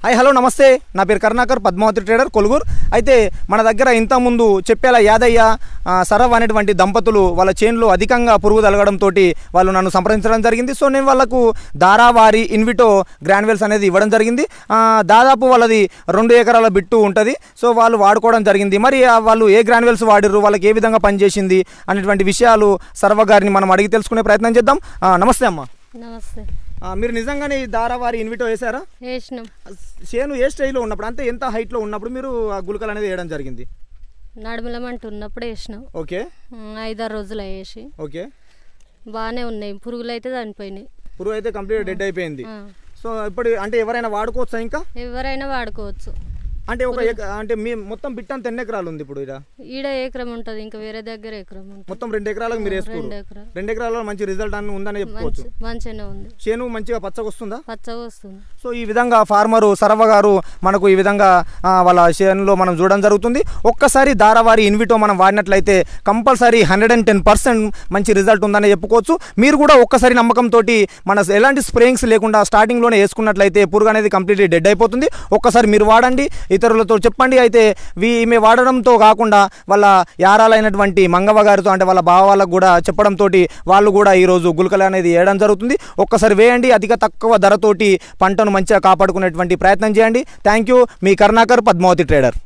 Hi hello నమస్తే, నా పేరు కరుణాకర్, పద్మావతి ట్రేడర్, కొలుగూరు. అయితే మన దగ్గర ఇంతకుముందు చెప్పేలా యాదయ్య సరవ్ అనేటువంటి దంపతులు వాళ్ళ చేనులో అధికంగా పురుగు తలగడంతో వాళ్ళు నన్ను సంప్రదించడం జరిగింది. సో నేను వాళ్ళకు దారావారి ఇన్విటో గ్రాన్యువల్స్ అనేది ఇవ్వడం జరిగింది. దాదాపు వాళ్ళది 2 ఎకరాల బిట్టు ఉంటుంది. సో వాళ్ళు వాడుకోవడం జరిగింది. మరి వాళ్ళు ఏ గ్రాన్యువల్స్ వాడిర్రు, వాళ్ళకి ఏ విధంగా పనిచేసింది అనేటువంటి విషయాలు సర్వ గారిని మనం అడిగి తెలుసుకునే ప్రయత్నం చేద్దాం. నమస్తే అమ్మ. నమస్తే. మీరు నిజంగానే ఈ దారావారి ఇన్విటో వేసారా? వేసినాం. చేను ఏ స్టైల్లో ఉన్నప్పుడు, అంటే ఎంత హైట్లో ఉన్నప్పుడు మీరు ఆ గుళికలు అనేది వేయడం జరిగింది? నడుములమంటూ ఉన్నప్పుడు వేసినాం. ఓకే. 5-6 రోజులు వేసి ఓకే, బాగానే ఉన్నాయి. పురుగులు అయితే చనిపోయినాయి. పురుగు అయితే కంప్లీట్ డెడ్ అయిపోయింది. సో ఇప్పుడు అంటే ఎవరైనా వాడుకోవచ్చా? ఇంకా ఎవరైనా వాడుకోవచ్చు. అంటే అంటే మీ మొత్తం బిట్ అంత ఎన్ని ఎకరాలు ఉంది ఇప్పుడు? ఈడ ఎకరం ఉంటుంది, ఇంకా వేరే దగ్గర ఎకరం ఉంటుంది. మొత్తం 2 ఎకరాలకు మీరు వేసుకోరు. 2 ఎకరాలలో మంచి రిజల్ట్ అని ఉందని చెప్పుకోవచ్చు. మంచిగానే ఉంది. చేను మంచిగా పచ్చగా వస్తుందా? పచ్చగా వస్తుంది. సో ఈ విధంగా ఫార్మరు సర్వ గారు మనకు ఈ విధంగా వాళ్ళ చేనులో మనం చూడడం జరుగుతుంది. ఒక్కసారి దారావారి ఇన్విటో మనం వాడినట్లయితే కంపల్సరీ 110% మంచి రిజల్ట్ ఉందని చెప్పుకోవచ్చు. మీరు కూడా ఒక్కసారి నమ్మకంతో మన ఎలాంటి స్ప్రేయింగ్స్ లేకుండా స్టార్టింగ్లోనే వేసుకున్నట్లయితే పురుగు అనేది కంప్లీట్లీ డెడ్ అయిపోతుంది. ఒక్కసారి మీరు వాడండి, ఇతరులతో చెప్పండి. అయితే ఈమె వాడడంతో కాకుండా వాళ్ళ యారాలైనటువంటి మంగవ్వ గారితో, అంటే వాళ్ళ బావ వాళ్ళకు కూడా చెప్పడంతో వాళ్ళు కూడా ఈరోజు గుళికలు అనేది వేయడం జరుగుతుంది. ఒక్కసారి వేయండి, అధిక తక్కువ ధరతోటి పంటను మంచిగా కాపాడుకునేటువంటి ప్రయత్నం చేయండి. Thank you. మీ కరుణాకర్, పద్మావతి ట్రేడర్.